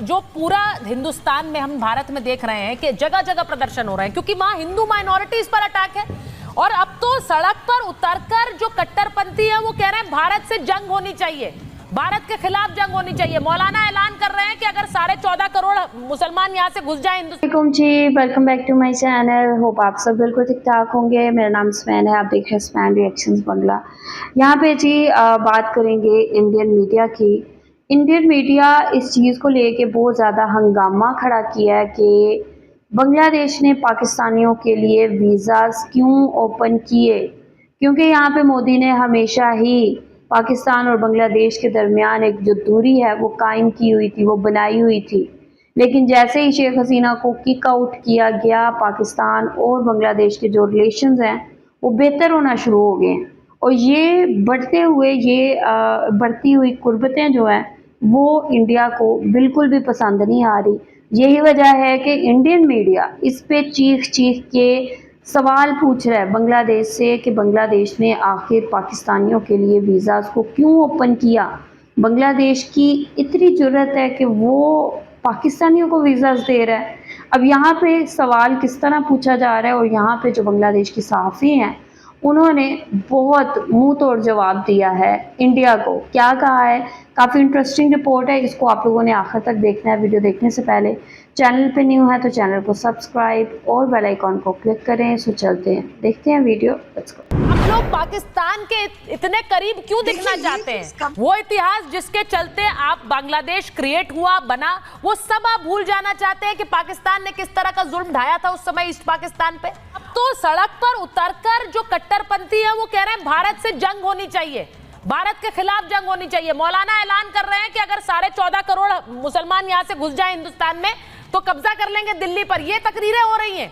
जो पूरा हिंदुस्तान में हम भारत में देख रहे हैं कि जगह जगह प्रदर्शन हो रहे हैं क्योंकि वहां हिंदू माइनॉरिटीज पर अटैक है। और अब तो सड़क पर उतरकर जो कट्टरपंथी है वो कह रहे हैं भारत से जंग होनी चाहिए, भारत के खिलाफ जंग होनी चाहिए। मौलाना ऐलान कर रहे हैं कि अगर 14.5 करोड़ मुसलमान यहाँ से घुस जाए हिंदुस्तान। जी welcome back to my channel, hope आप सब बिल्कुल ठीक ठाक होंगे। मेरा नाम स्मैन है, आप देख रहे हैं स्मैन रिएक्शंस बंगला। यहाँ पे जी बात करेंगे इंडियन मीडिया की। इंडियन मीडिया इस चीज़ को लेके बहुत ज़्यादा हंगामा खड़ा किया है कि बांग्लादेश ने पाकिस्तानियों के लिए वीज़ास क्यों ओपन किए, क्योंकि यहाँ पे मोदी ने हमेशा ही पाकिस्तान और बांग्लादेश के दरमियान एक जो दूरी है वो कायम की हुई थी, वो बनाई हुई थी। लेकिन जैसे ही शेख हसीना को किक आउट किया गया, पाकिस्तान और बांग्लादेश के जो रिलेशंस हैं वो बेहतर होना शुरू हो गए हैं। और ये बढ़ती हुई कुर्बतें जो हैं वो इंडिया को बिल्कुल भी पसंद नहीं आ रही। यही वजह है कि इंडियन मीडिया इस पे चीख के सवाल पूछ रहा है बांग्लादेश से कि बांग्लादेश ने आखिर पाकिस्तानियों के लिए वीज़ास को क्यों ओपन किया। बांग्लादेश की इतनी ज़रूरत है कि वो पाकिस्तानियों को वीज़ास दे रहा है। अब यहाँ पे सवाल किस तरह पूछा जा रहा है और यहाँ पे जो बांग्लादेश की सहाफ़ी हैं उन्होंने बहुत मुंह तोड़ जवाब दिया है इंडिया को। क्या कहा है, काफ़ी इंटरेस्टिंग रिपोर्ट है, इसको आप लोगों ने आखिर तक देखना है। वीडियो देखने से पहले चैनल पे न्यू है तो चैनल को सब्सक्राइब और बेल आइकॉन को क्लिक करें। सो चलते हैं, देखते हैं वीडियो। Let's go. हम लोग पाकिस्तान के इतने करीब क्यों दिखना चाहते हैं? वो इतिहास जिसके चलते आप बांग्लादेश क्रिएट हुआ, बना, वो सब आप भूल जाना चाहते हैं कि पाकिस्तान ने किस तरह का जुल्म ढाया था उस समय ईस्ट पाकिस्तान पे। अब तो सड़क पर उतरकर जो कट्टरपंथी है वो कह रहे हैं भारत से जंग होनी चाहिए, भारत के खिलाफ जंग होनी चाहिए। मौलाना ऐलान कर रहे हैं कि अगर 14.5 करोड़ मुसलमान यहाँ से घुस जाए हिंदुस्तान में तो कब्जा कर लेंगे दिल्ली पर। ये तकरीरें हो रही हैं।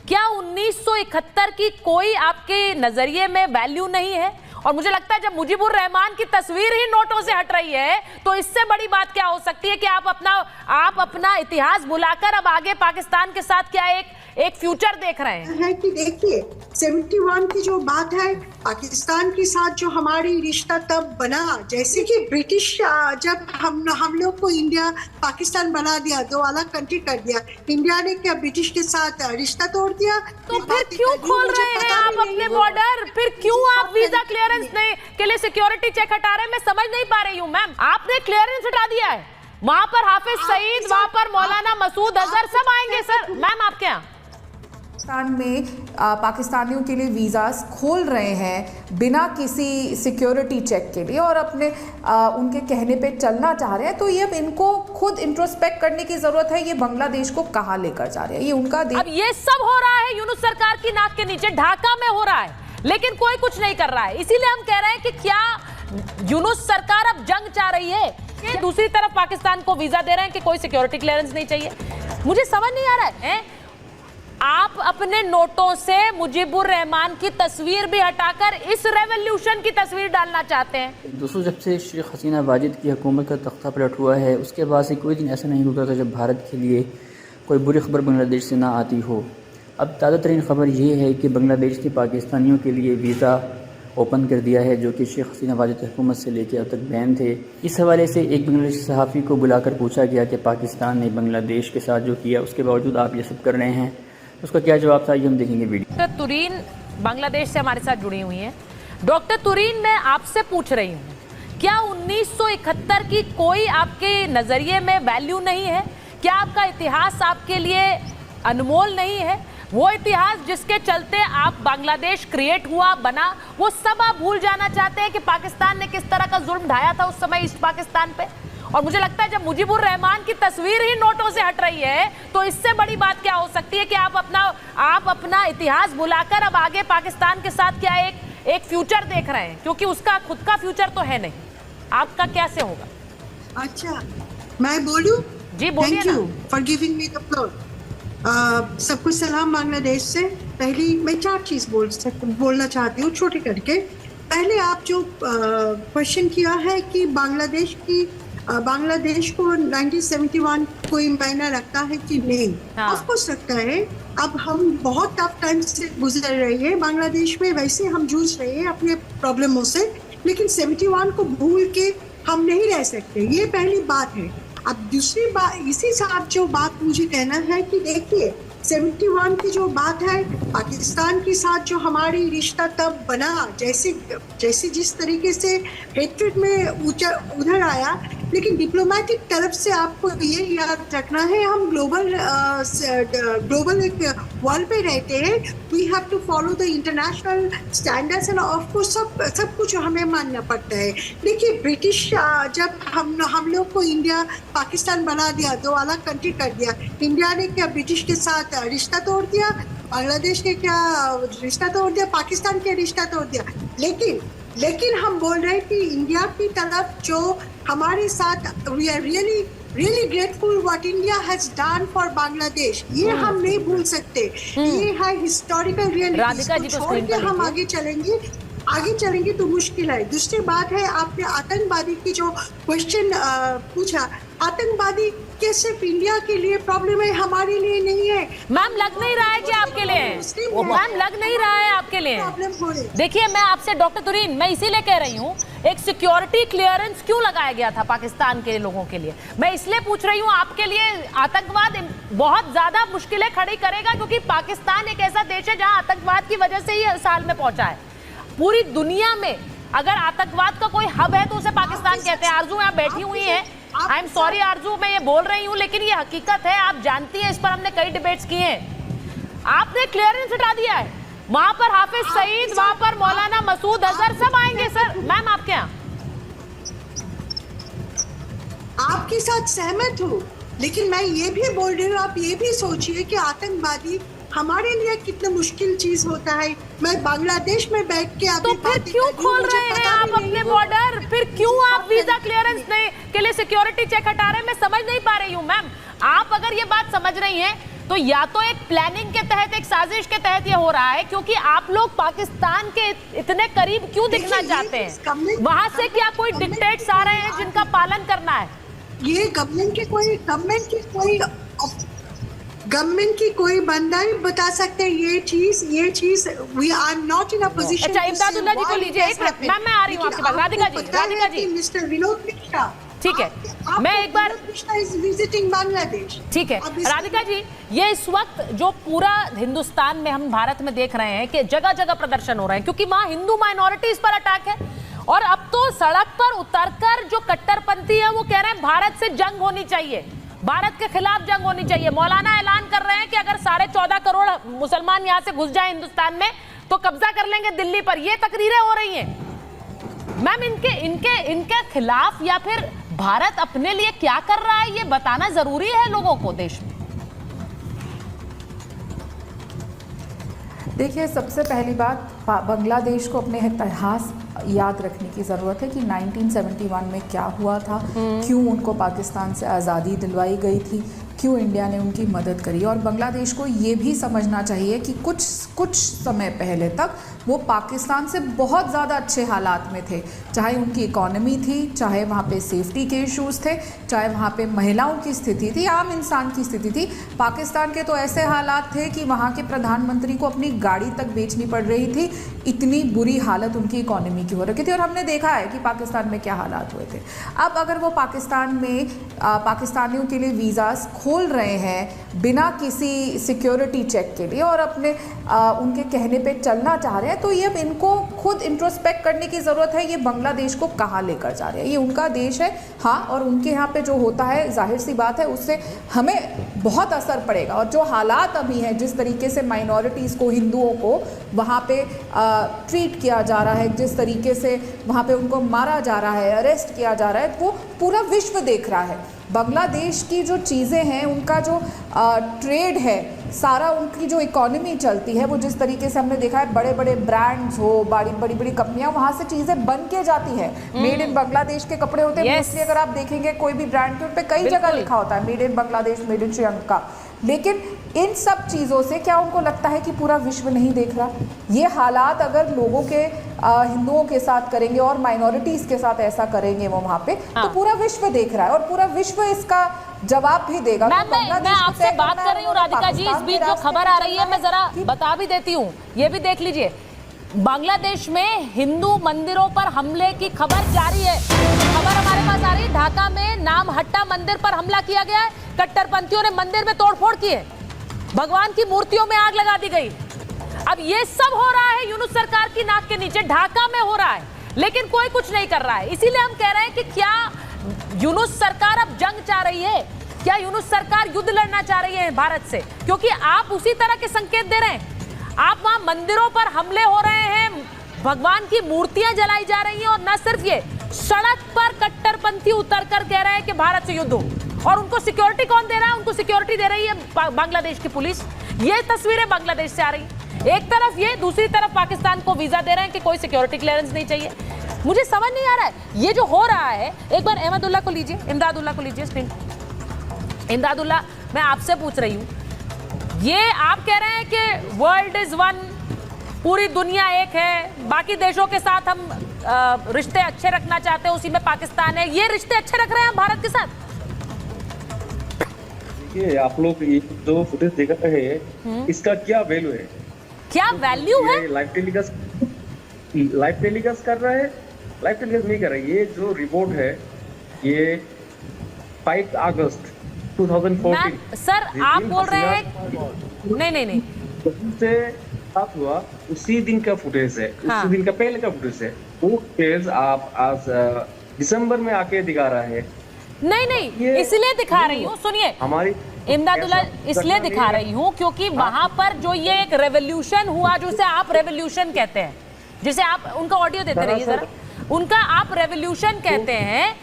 क्या 1971 की कोई आपके नजरिए में वैल्यू नहीं है? और मुझे लगता है जब मुजीबुर रहमान की तस्वीर ही नोटों से हट रही है तो इससे बड़ी बात क्या हो सकती है कि आप अपना इतिहास भुलाकर अब आगे पाकिस्तान के साथ क्या एक फ्यूचर देख रहे हैं? कि देखिए 71 की जो बात है, पाकिस्तान के साथ जो हमारी रिश्ता तब बना, जैसे कि ब्रिटिश जब हम लोग को इंडिया पाकिस्तान बना दिया, दो अलग कंट्री कर दिया, इंडिया ने क्या ब्रिटिश के साथ रिश्ता तोड़ दिया? तो फिर क्यों खोल रहे हैं आप अपने बॉर्डर? फिर क्यों आप वीजा क्लियरेंस के लिए सिक्योरिटी चेक हटा रहे हैं? मैं समझ नहीं पा रही हूँ मैम। आपने क्लियरेंस हटा दिया है, वहां पर हाफिज सईद, वहां पर मौलाना मसूद अजहर सब आएंगे सर। मैम आपके यहाँ पाकिस्तान में पाकिस्तानियों के लिए वीज़ास खोल रहे हैं बिना किसी सिक्योरिटी चेक के लिए और अपने उनके कहने पे चलना चाह रहे हैं, तो ये अब इनको खुद इंट्रोस्पेक्ट करने की ज़रूरत है। ये बांग्लादेश को कहाँ लेकर जा रहे हैं, ये उनका अब ये सब हो रहा है यूनुस सरकार की नाक के नीचे, ढाका में हो रहा है, लेकिन कोई कुछ नहीं कर रहा है। इसीलिए हम कह रहे हैं कि क्या यूनुस सरकार अब जंग चाह रही है कि दूसरी तरफ पाकिस्तान को वीज़ा दे रहे हैं कि कोई सिक्योरिटी क्लियरेंस नहीं चाहिए? मुझे समझ नहीं आ रहा है। आप अपने नोटों से मुजीबुर रहमान की तस्वीर भी हटाकर इस रेवोल्यूशन की तस्वीर डालना चाहते हैं। दोस्तों, जब से शेख हसीना वाजिद की हुकूमत का तख्ता पलट हुआ है उसके बाद से कोई दिन ऐसा नहीं गुजरा था जब भारत के लिए कोई बुरी खबर बांग्लादेश से ना आती हो। अब ताज़ा तरीन खबर ये है कि बांग्लादेश ने पाकिस्तानियों के लिए वीज़ा ओपन कर दिया है, जो कि शेख हसीना वाजिद की हुकूमत से लेकर अब तक बैन थे। इस हवाले से एक बांग्लादेशी सहाफ़ी को बुलाकर पूछा गया कि पाकिस्तान ने बांग्लादेश के साथ जो किया उसके बावजूद आप ये सब कर रहे हैं, उसका क्या जवाब था ये हम देखेंगे वीडियो। डॉक्टर तुरीन बांग्लादेश से हमारे साथ जुड़ी हुई हैं। डॉक्टर तुरीन, मैं आपसे पूछ रही हूँ, क्या 1971 की कोई आपके नजरिए में वैल्यू नहीं है? क्या आपका इतिहास आपके लिए अनमोल नहीं है? वो इतिहास जिसके चलते आप बांग्लादेश क्रिएट हुआ, बना, वो सब आप भूल जाना चाहते हैं कि पाकिस्तान ने किस तरह का जुल्म ढाया था उस समय ईस्ट पाकिस्तान पे? और मुझे लगता है जब मुजीबुर रहमान की तस्वीर ही नोटों से हट रही है तो इससे बड़ी बात क्या हो सकती है कि आप अपना इतिहास भुलाकर अब आगे पाकिस्तान के साथ क्या एक फ्यूचर देख रहे हैं, क्योंकि उसका खुद का फ्यूचर तो है नहीं। आपका कैसे होगा? अच्छा, मैं बोलूं? जी बोलिए। Thank you for giving me the floor. सबको सलाम बांग्लादेश से। पहली मैं 4 चीज़ बोलना चाहती हूँ छोटे करके। पहले आप जो क्वेश्चन किया है कि बांग्लादेश को 1971 कोई मायना रखता है कि नहीं? ऑफ कोर्स रखता है। अब हम बहुत टफ टाइम से गुजर रहे हैं बांग्लादेश में, वैसे हम जूझ रहे हैं अपने प्रॉब्लमों से, लेकिन 71 को भूल के हम नहीं रह सकते, ये पहली बात है। अब दूसरी बात इसी साथ जो बात मुझे कहना है कि देखिए 71 की जो बात है, पाकिस्तान के साथ जो हमारी रिश्ता तब बना, जैसे जिस तरीके से हेट्रेड में उधर आया, लेकिन डिप्लोमेटिक तरफ से आपको ये याद रखना है, हम ग्लोबल एक वर्ल्ड पे रहते हैं, we have to follow the international standards and of course सब कुछ हमें मानना पड़ता है। देखिए ब्रिटिश जब हम लोग को इंडिया पाकिस्तान बना दिया, दो अलग कंट्री कर दिया, इंडिया ने क्या ब्रिटिश के साथ रिश्ता तोड़ दिया, बांग्लादेश ने क्या रिश्ता तोड़ दिया, पाकिस्तान के रिश्ता तोड़ दिया, लेकिन हम बोल रहे हैं कि इंडिया की तरफ जो हमारे साथ we are really grateful what India has done for Bangladesh, ये हम नहीं भूल सकते। ये है हिस्टोरिकल रियलिटी, छोड़ के हम आगे चलेंगे तो मुश्किल है। दूसरी बात है, आपने आतंकवादी की जो क्वेश्चन पूछा, आतंकवादी के सिर्फ इंडिया के लिए प्रॉब्लम है, हमारे लिए नहीं है। मैम लग नहीं रहा है कि आपके लिए है, मैम लग नहीं रहा है आपके लिए। देखिए मैं आपसे डॉक्टर तुरीन, मैं इसीलिए कह रही हूँ एक सिक्योरिटी क्लियरेंस क्यों लगाया गया था पाकिस्तान के लोगों के लिए, मैं इसलिए पूछ रही हूँ आपके लिए आतंकवाद बहुत ज्यादा मुश्किलें खड़ी करेगा, क्योंकि पाकिस्तान एक ऐसा देश है जहाँ आतंकवाद की वजह से ही इस हाल में पहुंचा है। पूरी दुनिया में अगर आतंकवाद का कोई हब है तो उसे पाकिस्तान कहते हैं। आरजू यहाँ बैठी हुई है, आई एम सॉरी आरजू मैं ये बोल रही हूँ, लेकिन ये हकीकत है, आप जानती हैं, इस पर हमने कई डिबेट्स किए हैं। आपने क्लियरेंस हटा दिया है, वहां पर हाफिज सईद, वहां पर मौलाना मसूद अजहर सब आएंगे। सर मैम आपके यहाँ आपके साथ सहमत हूँ, लेकिन मैं ये भी बोल रही हूँ, आप ये भी सोचिए कि आतंकवादी हमारे लिए कितना मुश्किल चीज होता है। मैं बांग्लादेश में बैठ के तो फिर क्यों खोल रहे हैं आप अपने बॉर्डर, फिर क्यों आप वीजा क्लियरेंस के लिए सिक्योरिटी चेक हटा रहे हैं, मैं समझ नहीं पा रही हूँ। मैम आप अगर ये बात समझ रही हैं तो या तो एक प्लानिंग के तहत, एक साजिश के तहत ये हो रहा है, क्योंकि आप लोग पाकिस्तान के इतने करीब क्यों दिखना चाहते हैं, वहां से क्या कोई डिक्टेट्स आ रहे हैं जिनका पालन करना है? ये गवर्नमेंट की कोई बंदा ही बता सकते हैं ये चीज we are not in a position. अच्छा इमदादुल्लाह जी को लीजिए, एक मिनट मैम मैं आ रही हूँ आपके पास। राधिका जी मिस्टर विनोद मिश्रा, ठीक है, मैं एक बार विजिटिंग बांग्लादेश, ठीक है राधिका जी, ये इस वक्त जो पूरा हिंदुस्तान में, हम भारत में देख रहे हैं कि जगह जगह प्रदर्शन हो रहे हैं, क्योंकि वहां हिंदू माइनॉरिटीज पर अटैक है, और अब तो सड़क पर उतरकर जो कट्टरपंथी है वो कह रहे हैं भारत से जंग होनी चाहिए, भारत के खिलाफ जंग होनी चाहिए। मौलाना ऐलान कर रहे हैं कि अगर 14.5 करोड़ मुसलमान यहाँ से घुस जाए हिंदुस्तान में तो कब्जा कर लेंगे दिल्ली पर। ये तकरीरें हो रही हैं मैम, इनके खिलाफ, या फिर भारत अपने लिए क्या कर रहा है ये बताना जरूरी है लोगों को देश में। देखिए सबसे पहली बात, बांग्लादेश को अपने इतिहास याद रखने की ज़रूरत है कि 1971 में क्या हुआ था, क्यों उनको पाकिस्तान से आज़ादी दिलवाई गई थी, क्यों इंडिया ने उनकी मदद करी। और बांग्लादेश को ये भी समझना चाहिए कि कुछ समय पहले तक वो पाकिस्तान से बहुत ज़्यादा अच्छे हालात में थे, चाहे उनकी इकॉनमी थी, चाहे वहाँ पे सेफ्टी के इश्यूज़ थे, चाहे वहाँ पे महिलाओं की स्थिति थी, आम इंसान की स्थिति थी। पाकिस्तान के तो ऐसे हालात थे कि वहाँ के प्रधानमंत्री को अपनी गाड़ी तक बेचनी पड़ रही थी, इतनी बुरी हालत उनकी इकॉनमी की हो रखी थी। और हमने देखा है कि पाकिस्तान में क्या हालात हुए थे। अब अगर वो पाकिस्तान में पाकिस्तानियों के लिए वीज़ास खोल रहे हैं बिना किसी सिक्योरिटी चेक के लिए और अपने उनके कहने पे चलना चाह रहे हैं, तो ये अब इनको खुद इंट्रोस्पेक्ट करने की ज़रूरत है, ये बांग्लादेश को कहाँ लेकर जा रहे हैं। ये उनका देश है, हाँ, और उनके यहाँ पे जो होता है जाहिर सी बात है उससे हमें बहुत असर पड़ेगा। और जो हालात अभी हैं, जिस तरीके से माइनॉरिटीज़ को, हिंदुओं को वहाँ पे ट्रीट किया जा रहा है, जिस तरीके से वहाँ पे उनको मारा जा रहा है, अरेस्ट किया जा रहा है, वो पूरा विश्व देख रहा है। बांग्लादेश की जो चीज़ें हैं, उनका जो ट्रेड है सारा, उनकी जो इकॉनमी चलती है, वो जिस तरीके से हमने देखा है, बड़े बड़े ब्रांड्स हो, बड़ी कंपनियां, वहाँ से चीज़ें बन के जाती है, मेड इन बांग्लादेश के कपड़े होते हैं। मोस्टली अगर आप देखेंगे कोई भी ब्रांड के उन पर कई जगह लिखा होता है made in Bangladesh, made in Sri Lanka. लेकिन इन सब चीज़ों से क्या उनको लगता है कि पूरा विश्व नहीं देख रहा? ये हालात अगर लोगों के हिंदुओं के साथ करेंगे और माइनॉरिटीज़ के साथ ऐसा करेंगे वो वहाँ पे, तो पूरा विश्व देख रहा है और पूरा विश्व इसका जवाब भी देगा। मैं आपसे बात कर रही हूँ राधिका जी, इस बीच जो खबर आ रही है मैं जरा बता भी देती हूँ, ये भी देख लीजिए। बांग्लादेश में हिंदू मंदिरों पर हमले की खबर जारी है। खबर हमारे पास आ रही है, ढाका में नाम हट्टा मंदिर पर हमला किया गया है। कट्टरपंथियों ने मंदिर में तोड़फोड़ की है, भगवान की मूर्तियों में आग लगा दी गई। अब ये सब हो रहा है यूनुस सरकार की नाक के नीचे, ढाका में हो रहा है, लेकिन कोई कुछ नहीं कर रहा है। इसीलिए हम कह रहे हैं कि क्या यूनुस सरकार अब जंग चाह रही है, क्या यूनुस सरकार युद्ध लड़ना चाह रही है भारत से? क्योंकि आप उसी तरह के संकेत दे रहे हैं। आप वहां मंदिरों पर हमले हो रहे हैं, भगवान की मूर्तियां जलाई जा रही हैं, और न सिर्फ ये, सड़क पर कट्टरपंथी उतरकर कह रहे हैं कि भारत से युद्ध हो। और उनको सिक्योरिटी कौन दे रहा है? उनको सिक्योरिटी दे रही है बांग्लादेश की पुलिस। ये तस्वीरें बांग्लादेश से आ रही है। एक तरफ ये, दूसरी तरफ पाकिस्तान को वीजा दे रहे हैं कि कोई सिक्योरिटी क्लियरेंस नहीं चाहिए। मुझे समझ नहीं आ रहा है ये जो हो रहा है। एक बार अहमदुल्लाह को लीजिए, इमदादुल्लाह को लीजिए स्क्रीन। इमदादुल्लाह, मैं आपसे पूछ रही हूँ, ये आप कह रहे हैं कि वर्ल्ड इज वन, पूरी दुनिया एक है, बाकी देशों के साथ हम रिश्ते अच्छे रखना चाहते हैं, उसी में पाकिस्तान है। ये रिश्ते अच्छे रख रहे हैं हम भारत के साथ? देखिए, आप लोग ये जो फुटेज देख रहे हैं, इसका क्या वैल्यू है? क्या वैल्यू है? लाइव टेलीकास्ट कर रहा है, लाइव टेलीकास्ट नहीं कर रहा है। ये जो रिपोर्ट है, ये 5 अगस्त 2014। सर आप बोल रहे हैं नहीं से बात हुआ, उसी दिन का फुटेज है। हाँ। उसी दिन का पहले का फुटेज है। वो फुटेज आप आज दिसंबर में आके दिखा रहा है। नहीं, इसलिए दिखा रही हूँ, सुनिए हमारी इमदादुल्लाह, इसलिए दिखा रही हूँ क्योंकि वहां पर जो ये एक रेवोल्यूशन हुआ, जिसे आप रेवोल्यूशन कहते हैं, जिसे आप उनका ऑडियो देते रहिए जरा, उनका आप रेवोल्यूशन कहते हैं।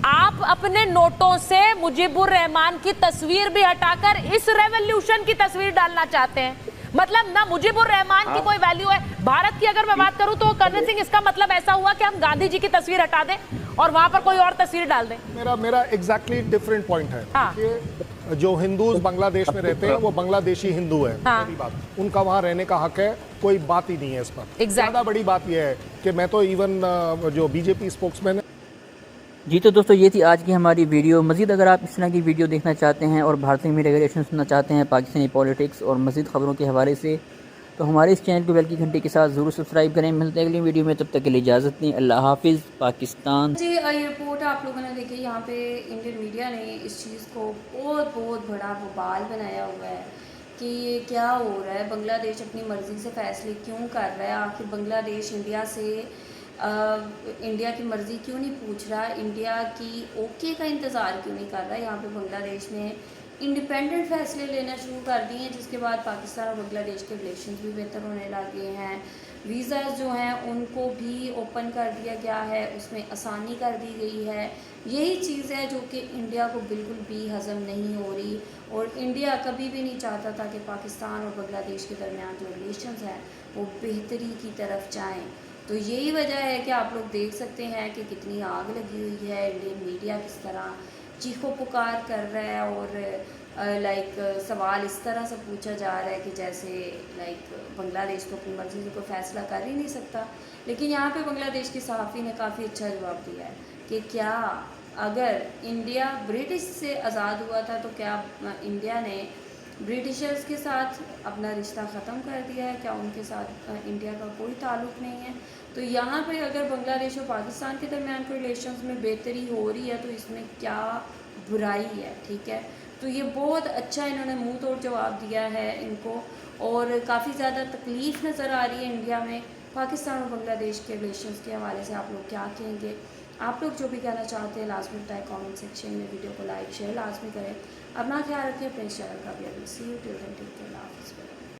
आप अपने नोटों से मुजीबुर रहमान की तस्वीर भी हटाकर इस रेवोल्यूशन की तस्वीर डालना चाहते हैं। मतलब ना मुजीबुर रहमान की कोई वैल्यू है भारत की। अगर मैं बात करूं तो कर्नल सिंह, इसका मतलब ऐसा हुआ कि हम गांधी जी की तस्वीर हटा दें और वहां पर कोई और तस्वीर डाल दें। मेरा एग्जैक्टली डिफरेंट पॉइंट है। हाँ। कि जो हिंदूज बांग्लादेश में रहते हैं वो बांग्लादेशी हिंदू है। हाँ। पहली बात, उनका वहाँ रहने का हक है, कोई बात ही नहीं है इस पर। Exactly। ज्यादा बड़ी बात यह है कि मैं तो इवन जो बीजेपी स्पोक्समैन है। जी तो दोस्तों, ये थी आज की हमारी वीडियो। मज़ीद अगर आप इस तरह की वीडियो देखना चाहते हैं और भारतीय मीडिया के रिएक्शन सुनना चाहते हैं पाकिस्तानी पॉलिटिक्स और मज़ीद ख़बरों के हवाले से, तो हमारे इस चैनल को बेल की घंटी के साथ ज़रूर सब्सक्राइब करें। मिलते हैं अगली वीडियो में, तब तक के लिए इजाज़त दें। अल्लाह हाफिज़। पाकिस्तान जी, ये रिपोर्ट आप लोगों ने देखी। यहाँ पे इंडियन मीडिया ने इस चीज़ को बहुत बड़ा बवाल बनाया हुआ है कि ये क्या हो रहा है, बांग्लादेश अपनी मर्ज़ी से फ़ैसले क्यों कर रहा है, आखिर बांग्लादेश इंडिया की मर्ज़ी क्यों नहीं पूछ रहा, इंडिया की ओके का इंतज़ार क्यों नहीं कर रहा। यहाँ पे बांग्लादेश ने इंडिपेंडेंट फ़ैसले लेना शुरू कर दिए हैं, जिसके बाद पाकिस्तान और बांग्लादेश के रिलेशन भी बेहतर होने लगे हैं। वीज़ाज़ जो हैं उनको भी ओपन कर दिया गया है, उसमें आसानी कर दी गई है। यही चीज़ है जो कि इंडिया को बिल्कुल भी हज़म नहीं हो रही, और इंडिया कभी भी नहीं चाहता था कि पाकिस्तान और बांग्लादेश के दरमियान जो रिलेशंस हैं वो बेहतरी की तरफ जाएं। तो यही वजह है कि आप लोग देख सकते हैं कि कितनी आग लगी हुई है। इंडियन मीडिया किस तरह चीखो पुकार कर रहा है, और सवाल इस तरह से पूछा जा रहा है कि जैसे बांग्लादेश तो अपनी मर्ज़ी से कोई फ़ैसला कर ही नहीं सकता। लेकिन यहाँ पे बांग्लादेश की सहाफ़ी ने काफ़ी अच्छा जवाब दिया है कि क्या अगर इंडिया ब्रिटिश से आज़ाद हुआ था तो क्या इंडिया ने ब्रिटिशर्स के साथ अपना रिश्ता ख़त्म कर दिया है? क्या उनके साथ इंडिया का कोई ताल्लुक़ नहीं है? तो यहाँ पे अगर बांग्लादेश और पाकिस्तान के दरमियान के रिलेशंस में बेहतरी हो रही है तो इसमें क्या बुराई है? ठीक है, तो ये बहुत अच्छा इन्होंने मुंह तोड़ जवाब दिया है इनको, और काफ़ी ज़्यादा तकलीफ़ नज़र आ रही है इंडिया में पाकिस्तान और बांग्लादेश के रिलेशंस के हवाले से। आप लोग क्या कहेंगे? आप लोग जो भी कहना चाहते हैं लाजमी बताएं कमेंट सेक्शन में। वीडियो को लाइक शेयर लाजमी करें। अपना ख्याल रखें, अपने चैनल का भी। See you till then, take care.